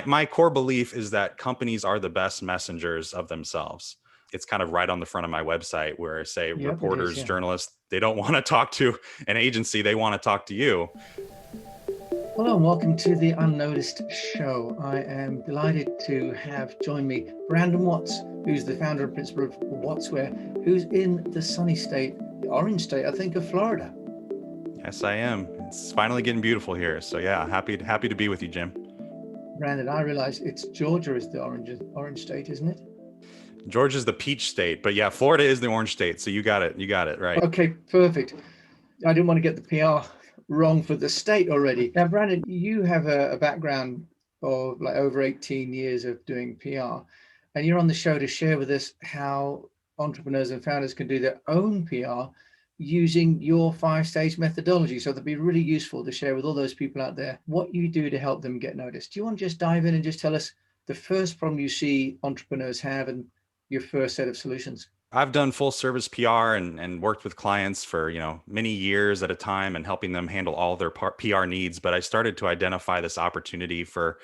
My core belief is that companies are the best messengers of themselves. It's kind of right on the front of my website where I say Yep, it is. reporters, Yeah. journalists, they don't want to talk to an agency, they want to talk to you. Hello and welcome to the UnNoticed show. I am delighted to have join me Brandon Watts, who's the founder and principal of Wattswear, who's in the sunny state, the orange state, I think, of Florida. Yes, I am. It's finally getting beautiful here. So yeah, happy to be with you, Jim. Brandon, I realize it's Georgia is the orange state, isn't it? Georgia's the peach state, but yeah, Florida is the orange state. So you got it. You got it right. Okay, perfect. I didn't want to get the PR wrong for the state already. Now, Brandon, you have a background of like over 18 years of doing PR, and you're on the show to share with us how entrepreneurs and founders can do their own PR using your 5-stage methodology. So that'd be really useful to share with all those people out there what you do to help them get noticed. Do you want to just dive in and just tell us the first problem you see entrepreneurs have and your first set of solutions? I've done full service PR and worked with clients for, many years at a time and helping them handle all their PR needs. But I started to identify this opportunity for,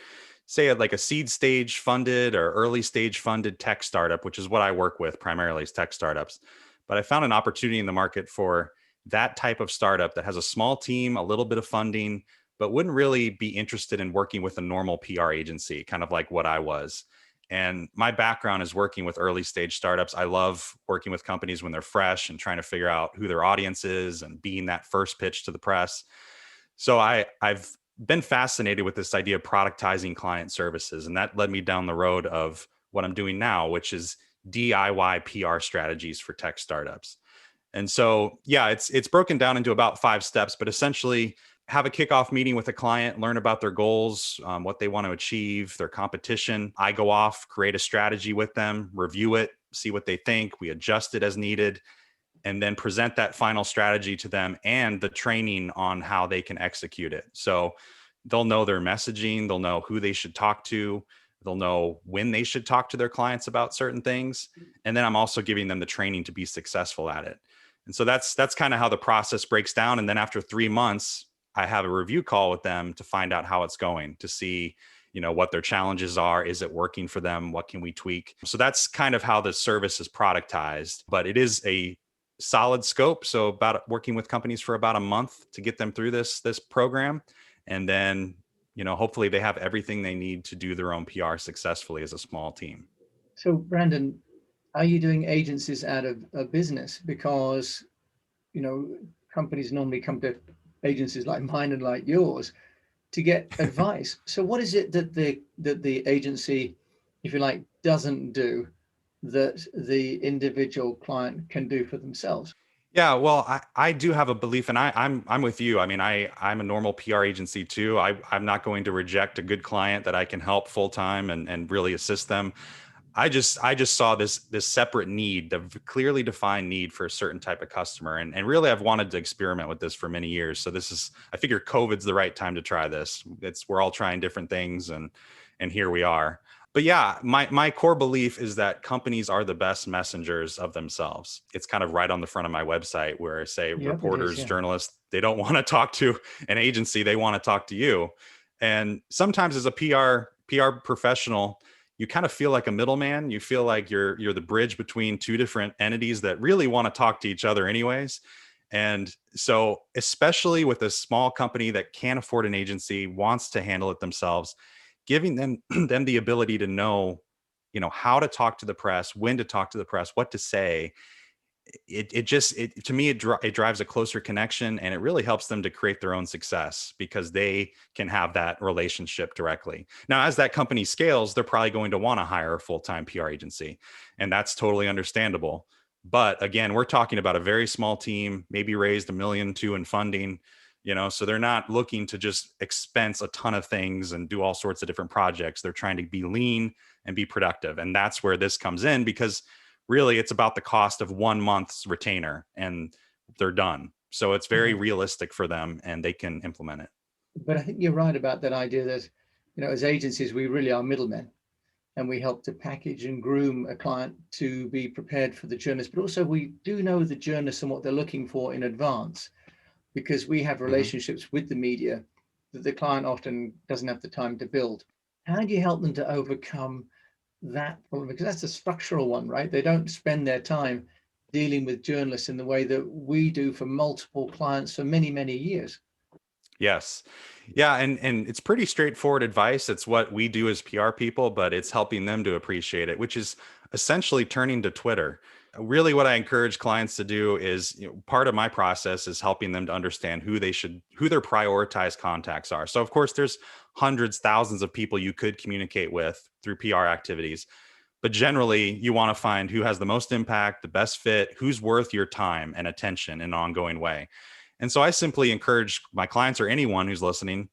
say, like a seed stage funded or early stage funded tech startup, which is what I work with primarily is tech startups. But I found an opportunity in the market for that type of startup that has a small team, a little bit of funding, but wouldn't really be interested in working with a normal PR agency, kind of like what I was. And my background is working with early stage startups. I love working with companies when they're fresh and trying to figure out who their audience is and being that first pitch to the press. So I've been fascinated with this idea of productizing client services. And that led me down the road of what I'm doing now, which is DIY PR strategies for tech startups. And so, yeah, it's broken down into about 5 steps, but essentially have a kickoff meeting with a client, learn about their goals, what they want to achieve, their competition. I go off, create a strategy with them, review it, see what they think. We adjust it as needed, and then present that final strategy to them and the training on how they can execute it. So they'll know their messaging, they'll know who they should talk to, they'll know when they should talk to their clients about certain things. And then I'm also giving them the training to be successful at it. And so that's kind of how the process breaks down. And then after 3 months, I have a review call with them to find out how it's going, to see, what their challenges are. Is it working for them? What can we tweak? So that's kind of how the service is productized, but it is a solid scope. So about working with companies for about a month to get them through this program. And then, hopefully they have everything they need to do their own PR successfully as a small team. So, Brandon, are you doing agencies out of a business? Because, you know, companies normally come to agencies like mine and like yours to get advice. So what is it that the agency, if you like, doesn't do that the individual client can do for themselves? Yeah, well, I do have a belief, and I'm with you. I mean, I'm a normal PR agency too. I'm not going to reject a good client that I can help full time and really assist them. I just saw this separate need, the clearly defined need for a certain type of customer, and really I've wanted to experiment with this for many years. So I figure COVID's the right time to try this. We're all trying different things, and here we are. But yeah, my core belief is that companies are the best messengers of themselves. It's kind of right on the front of my website where I say Yep, it is. reporters, Yeah. journalists, they don't want to talk to an agency, they want to talk to you. And sometimes as a PR professional, you kind of feel like a middleman. You feel like you're the bridge between two different entities that really want to talk to each other anyways. And so, especially with a small company that can't afford an agency, wants to handle it themselves, giving them them the ability to know, how to talk to the press, when to talk to the press, what to say, it to me it drives a closer connection, and it really helps them to create their own success because they can have that relationship directly. Now as that company scales, they're probably going to want to hire a full-time PR agency, and that's totally understandable. But again, we're talking about a very small team, maybe raised 1.2 million in funding, so they're not looking to just expense a ton of things and do all sorts of different projects. They're trying to be lean and be productive, and that's where this comes in, because really it's about the cost of 1 month's retainer and they're done. So it's very Yeah. realistic for them and they can implement it. But I think you're right about that idea that, as agencies, we really are middlemen and we help to package and groom a client to be prepared for the journalist. But also we do know the journalists and what they're looking for in advance because we have Mm-hmm. relationships with the media that the client often doesn't have the time to build. How do you help them to overcome that problem? Because that's a structural one, right? They don't spend their time dealing with journalists in the way that we do for multiple clients for many, many years. Yes. Yeah, and it's pretty straightforward advice. It's what we do as PR people, but it's helping them to appreciate it, which is essentially turning to Twitter. Really what I encourage clients to do is, part of my process is helping them to understand who their prioritized contacts are. So of course there's hundreds, thousands of people you could communicate with through PR activities. But generally, you want to find who has the most impact, the best fit, who's worth your time and attention in an ongoing way. And so I simply encourage my clients or anyone who's listening,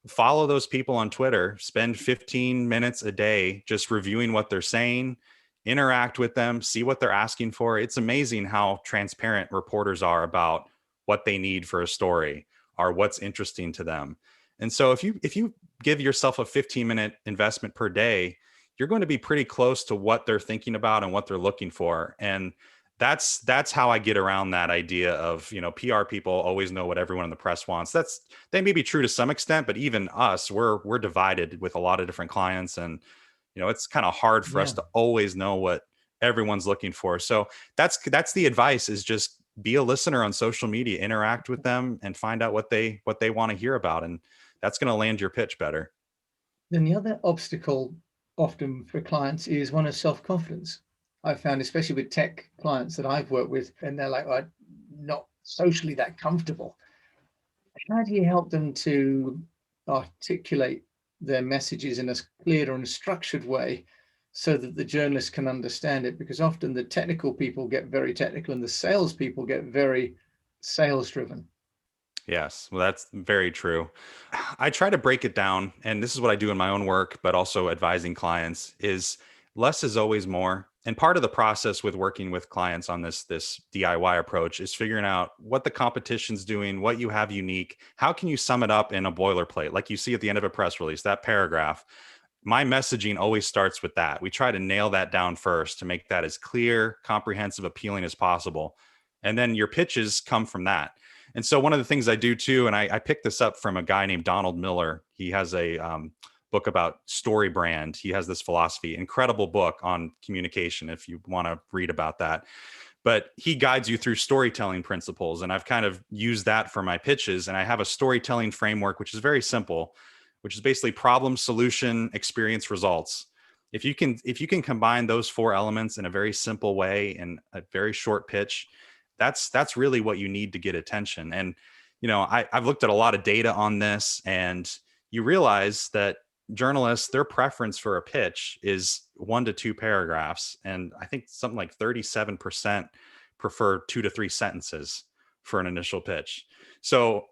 follow those people on Twitter, spend 15 minutes a day just reviewing what they're saying, interact with them, see what they're asking for. It's amazing how transparent reporters are about what they need for a story or what's interesting to them. And so if you give yourself a 15-minute investment per day, you're going to be pretty close to what they're thinking about and what they're looking for. And that's how I get around that idea of, PR people always know what everyone in the press wants. They may be true to some extent, but even us, we're divided with a lot of different clients, and it's kind of hard for us Yeah. to always know what everyone's looking for. So that's the advice, is just be a listener on social media, interact with them and find out what they want to hear about, and that's going to land your pitch better. Then the other obstacle often for clients is one of self-confidence. I've found, especially with tech clients that I've worked with, and they're like, I'm not socially that comfortable. How do you help them to articulate their messages in a clear and structured way so that the journalists can understand it? Because often the technical people get very technical and the sales people get very sales driven. Yes, well, that's very true. I try to break it down, and this is what I do in my own work, but also advising clients, is less is always more. And part of the process with working with clients on this DIY approach is figuring out what the competition's doing, what you have unique, how can you sum it up in a boilerplate, like you see at the end of a press release, that paragraph. My messaging always starts with that. We try to nail that down first to make that as clear, comprehensive, appealing as possible. And then your pitches come from that. And so one of the things I do too, and I picked this up from a guy named Donald Miller. He has a book about story brand. He has this philosophy, incredible book on communication if you want to read about that. But he guides you through storytelling principles. And I've kind of used that for my pitches. And I have a storytelling framework, which is very simple, which is basically problem, solution, experience, results. If you can combine those four elements in a very simple way in a very short pitch, that's really what you need to get attention. And I've looked at a lot of data on this, and you realize that journalists, their preference for a pitch is 1 to 2 paragraphs, and I think something like 37% prefer 2 to 3 sentences for an initial pitch. So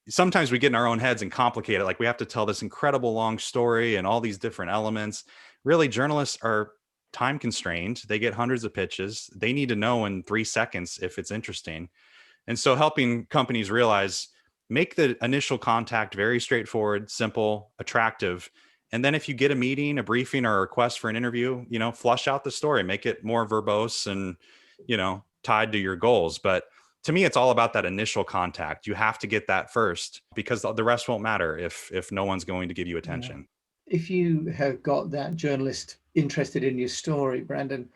sometimes we get in our own heads and complicate it, like we have to tell this incredible long story and all these different elements. Really, journalists are time constrained. They get hundreds of pitches. They need to know in 3 seconds if it's interesting. And so helping companies realize, make the initial contact very straightforward, simple, attractive. And then if you get a meeting, a briefing, or a request for an interview, flush out the story, make it more verbose and, tied to your goals. But to me, it's all about that initial contact. You have to get that first, because the rest won't matter if no one's going to give you Yeah. attention. If you have got that journalist interested in your story, Brandon,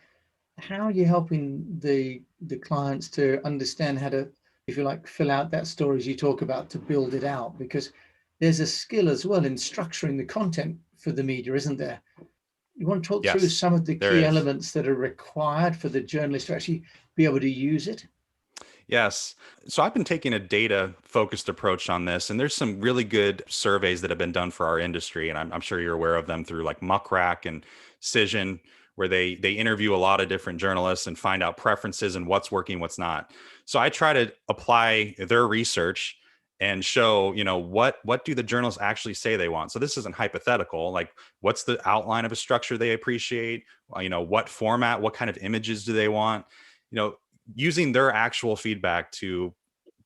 how are you helping the clients to understand how to, if you like, fill out that story as you talk about, to build it out? Because there's a skill as well in structuring the content for the media, isn't there? You want to talk through Yes, some of the there key is. elements that are required for the journalist to actually be able to use it? Yes. So I've been taking a data focused approach on this, and there's some really good surveys that have been done for our industry. And I'm sure you're aware of them through like Muckrack and Cision, where they interview a lot of different journalists and find out preferences and what's working, what's not. So I try to apply their research and show, what do the journalists actually say they want. So this isn't hypothetical. Like, what's the outline of a structure they appreciate? What format, what kind of images do they want? You know, Using their actual feedback to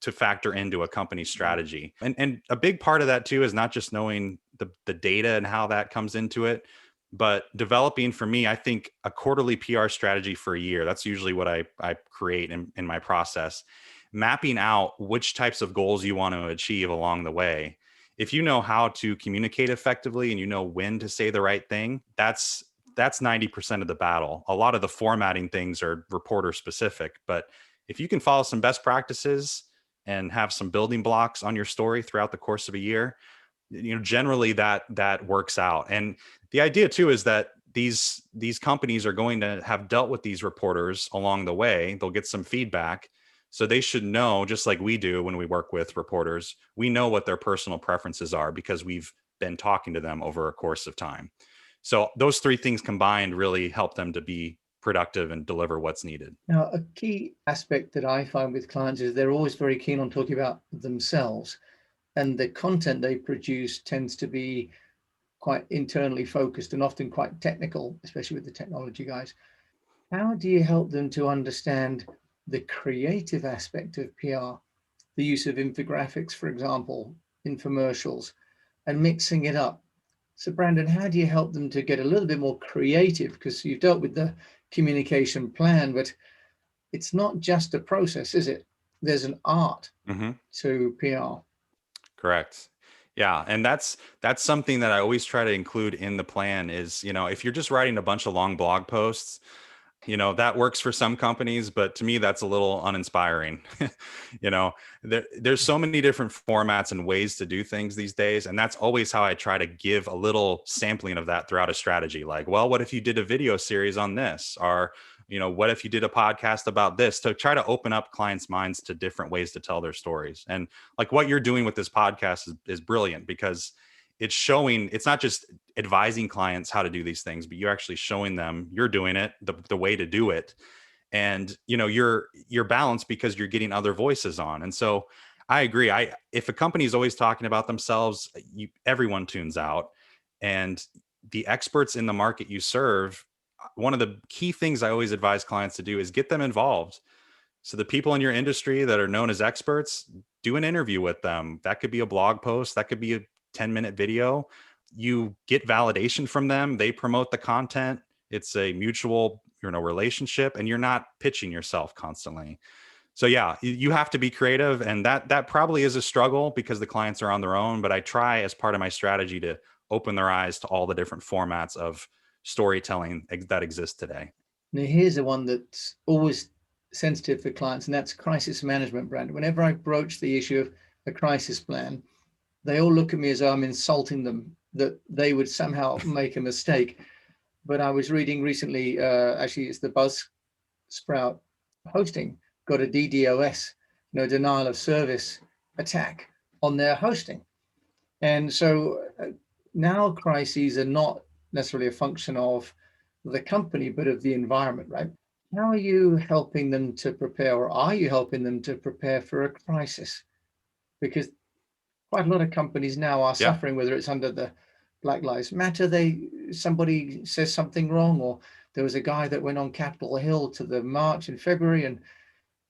factor into a company's strategy. And a big part of that too is not just knowing the data and how that comes into it, but developing, for me, I think, a quarterly PR strategy for a year. That's usually what I create in my process. Mapping out which types of goals you want to achieve along the way. if you know how to communicate effectively and you know when to say the right thing, that's 90% of the battle. A lot of the formatting things are reporter specific, but if you can follow some best practices and have some building blocks on your story throughout the course of a year, generally that works out. And the idea too is that these companies are going to have dealt with these reporters along the way. They'll get some feedback, so they should know, just like we do when we work with reporters, we know what their personal preferences are because we've been talking to them over a course of time. So those three things combined really help them to be productive and deliver what's needed. Now, a key aspect that I find with clients is they're always very keen on talking about themselves, and the content they produce tends to be quite internally focused and often quite technical, especially with the technology guys. How do you help them to understand the creative aspect of PR, the use of infographics, for example, infomercials, and mixing it up? So, Brandon, how do you help them to get a little bit more creative? Because you've dealt with the communication plan, but it's not just a process, is it? There's an art Hmm. to PR. Correct. Yeah, and that's something that I always try to include in the plan is, if you're just writing a bunch of long blog posts, that works for some companies, but to me that's a little uninspiring. you know there's so many different formats and ways to do things these days, and that's always how I try to give a little sampling of that throughout a strategy. Like, well, what if you did a video series on this, or what if you did a podcast about this, to try to open up clients' minds to different ways to tell their stories. And like what you're doing with this podcast is brilliant, because it's not just advising clients how to do these things, but you're actually showing them you're doing it the way to do it. And you're balanced because you're getting other voices on. And so I agree. If a company is always talking about themselves, everyone tunes out. And the experts in the market you serve, one of the key things I always advise clients to do is get them involved. So the people in your industry that are known as experts, do an interview with them. That could be a blog post, that could be a 10-minute video. You get validation from them, they promote the content. It's a mutual, relationship, and you're not pitching yourself constantly. So yeah, you have to be creative, and that probably is a struggle because the clients are on their own, but I try as part of my strategy to open their eyes to all the different formats of storytelling that exist today. Now, here's the one that's always sensitive for clients, and that's crisis management, Brandon. Whenever I broach the issue of a crisis plan, they all look at me as though I'm insulting them, that they would somehow make a mistake. But I was reading recently, actually, it's the Buzzsprout hosting got a DDoS, denial of service attack on their hosting. And so now crises are not necessarily a function of the company, but of the environment, right? How are you helping them to prepare, or are you helping them to prepare for a crisis? Because quite a lot of companies now are Yeah. suffering, whether it's under the Black Lives Matter, somebody says something wrong, or there was a guy that went on Capitol Hill to the march in February, and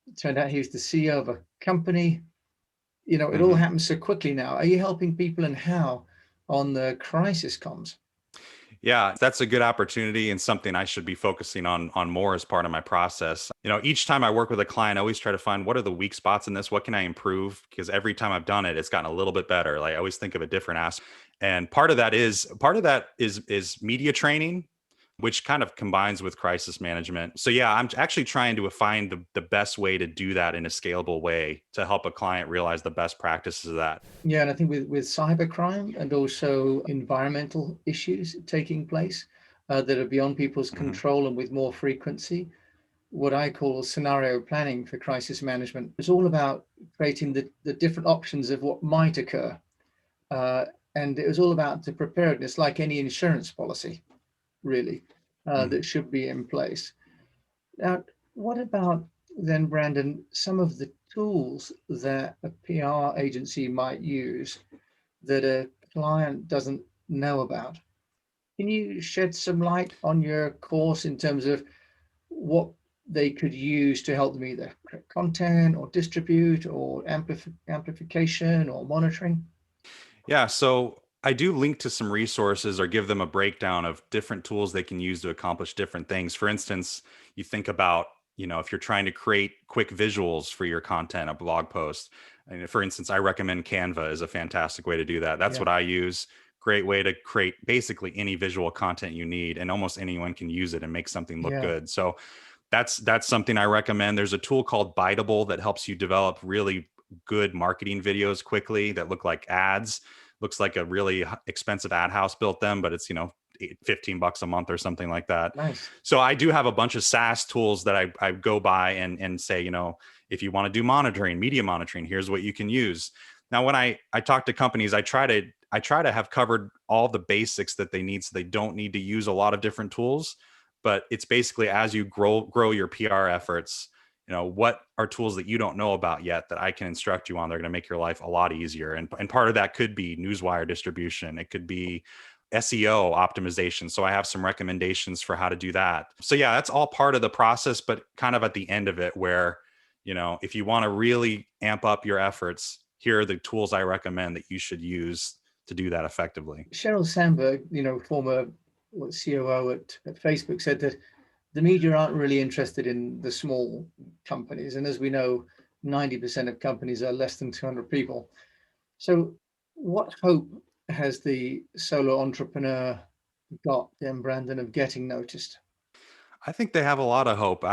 it turned out he was the CEO of a company. It all Mhm. happens so quickly now. Are you helping people, and how, on the crisis comms? Yeah, that's a good opportunity and something I should be focusing on more as part of my process. Each time I work with a client, I always try to find what are the weak spots in this? What can I improve? Because every time I've done it, it's gotten a little bit better. Like I always think of a different aspect. And part of that is media training, which kind of combines with crisis management. So yeah, I'm actually trying to find the best way to do that in a scalable way to help a client realize the best practices of that. Yeah, and I think with cybercrime and also environmental issues taking place that are beyond people's Mhm. control and with more frequency, what I call scenario planning for crisis management. It's all about creating the different options of what might occur. Uh, and it was all about the preparedness, like any insurance policy, really, Mhm. that should be in place. Now, what about then, Brandon, some of the tools that a PR agency might use that a client doesn't know about? Can you shed some light on your course in terms of what they could use to help them either create content or distribute or amplification or monitoring? Yeah, so I do link to some resources or give them a breakdown of different tools they can use to accomplish different things. For instance, you think about, if you're trying to create quick visuals for your content, a blog post, And for instance, I recommend Canva is a fantastic way to do that. That's Yeah. what I use. Great way to create basically any visual content you need, and almost anyone can use it and make something look Yeah. good. So that's something I recommend. There's a tool called Biteable that helps you develop really good marketing videos quickly that look like ads. Looks like a really expensive ad house built them, but it's, 15 bucks a month or something like that. Nice. So I do have a bunch of SaaS tools that I go by and say, if you want to do monitoring, media monitoring, here's what you can use. Now, when I talk to companies, I try to have covered all the basics that they need, so they don't need to use a lot of different tools. But it's basically, as you grow your PR efforts, what are tools that you don't know about yet that I can instruct you on. They're going to make your life a lot easier. And part of that could be newswire distribution. It could be SEO optimization. So I have some recommendations for how to do that. So yeah, that's all part of the process, but kind of at the end of it, where, if you want to really amp up your efforts, here are the tools I recommend that you should use to do that effectively. Sheryl Sandberg, former COO at Facebook, said that the media aren't really interested in the small companies. And as we know, 90% of companies are less than 200 people. So what hope has the solo entrepreneur got then, Brandon, of getting noticed? I think they have a lot of hope.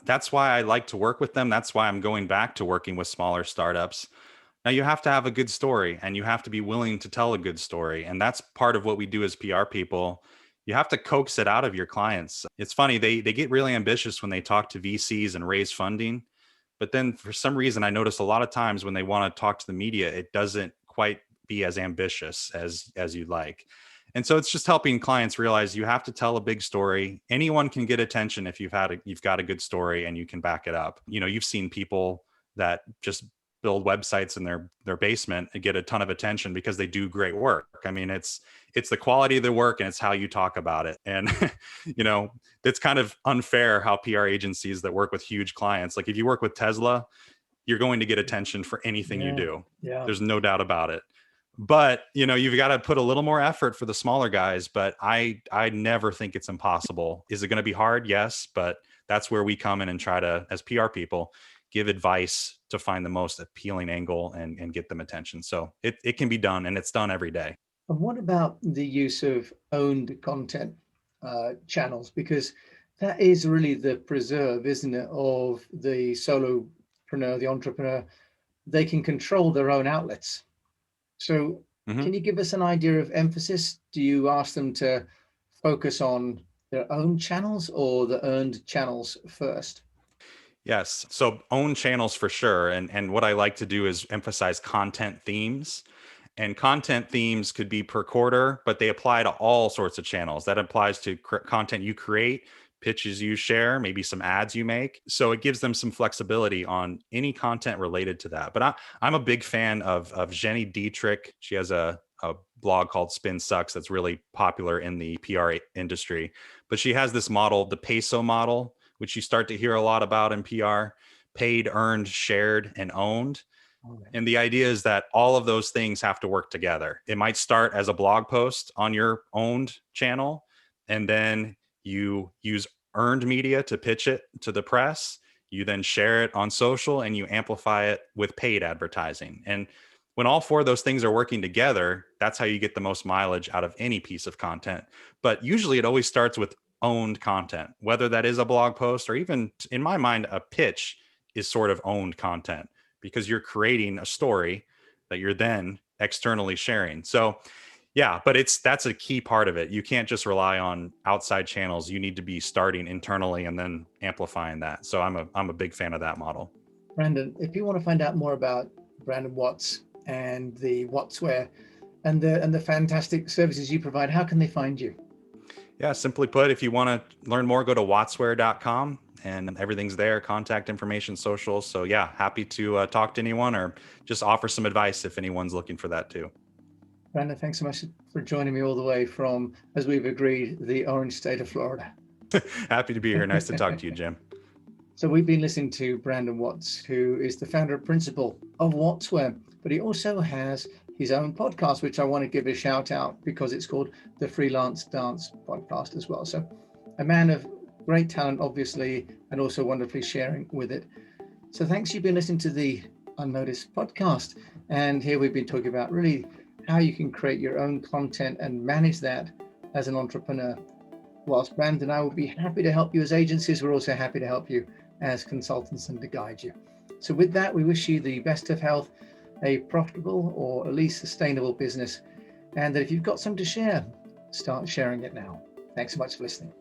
That's why I like to work with them. That's why I'm going back to working with smaller startups. Now, you have to have a good story and you have to be willing to tell a good story. And that's part of what we do as PR people. You have to coax it out of your clients. It's funny, they get really ambitious when they talk to VCs and raise funding. But then for some reason, I notice a lot of times when they want to talk to the media, it doesn't quite be as ambitious as you'd like. And so it's just helping clients realize you have to tell a big story. Anyone can get attention if you've got a good story and you can back it up. You've seen people that just build websites in their basement and get a ton of attention because they do great work. I mean, it's the quality of the work and it's how you talk about it. And it's kind of unfair how PR agencies that work with huge clients, like if you work with Tesla, you're going to get attention for anything you Yeah. do. Yeah. There's no doubt about it. But you've got to put a little more effort for the smaller guys. But I never think it's impossible. Is it going to be hard? Yes, but that's where we come in and try to, as PR people, give advice to find the most appealing angle and get them attention. So it can be done, and it's done every day. And what about the use of owned content channels? Because that is really the preserve, isn't it, of the solopreneur, the entrepreneur. They can control their own outlets. So Mhm. can you give us an idea of emphasis? Do you ask them to focus on their own channels or the earned channels first? Yes. So own channels for sure. And what I like to do is emphasize content themes. And content themes could be per quarter, but they apply to all sorts of channels. That applies to content you create, pitches you share, maybe some ads you make. So it gives them some flexibility on any content related to that. But I'm a big fan of Jenny Dietrich. She has a blog called Spin Sucks that's really popular in the PR industry. But she has this model, the peso model, which you start to hear a lot about in PR: paid, earned, shared, and owned. Okay. And the idea is that all of those things have to work together. It might start as a blog post on your owned channel, and then you use earned media to pitch it to the press. You then share it on social and you amplify it with paid advertising. And when all four of those things are working together, that's how you get the most mileage out of any piece of content. But usually it always starts with owned content, whether that is a blog post or even, in my mind, a pitch is sort of owned content because you're creating a story that you're then externally sharing. So yeah, but that's a key part of it. You can't just rely on outside channels. You need to be starting internally and then amplifying that. So I'm a big fan of that model. Brandon, if you want to find out more about Brandon Watts and the Wattsware and the fantastic services you provide, how can they find you? Yeah, simply put, if you want to learn more, go to wattsware.com and everything's there, contact information, socials. So yeah, happy to talk to anyone or just offer some advice if anyone's looking for that too. Brandon, thanks so much for joining me all the way from, as we've agreed, the orange state of Florida. Happy to be here. Nice to talk to you, Jim. So we've been listening to Brandon Watts, who is the founder and principal of Wattsware, but he also has his own podcast, which I want to give a shout out because it's called the Freelance Dance Podcast as well. So a man of great talent, obviously, and also wonderfully sharing with it. So thanks. You've been listening to the UnNoticed podcast. And here we've been talking about really how you can create your own content and manage that as an entrepreneur. Whilst Brandon and I will be happy to help you as agencies, we're also happy to help you as consultants and to guide you. So with that, we wish you the best of health, a profitable or at least sustainable business, and that if you've got something to share, start sharing it now. Thanks so much for listening.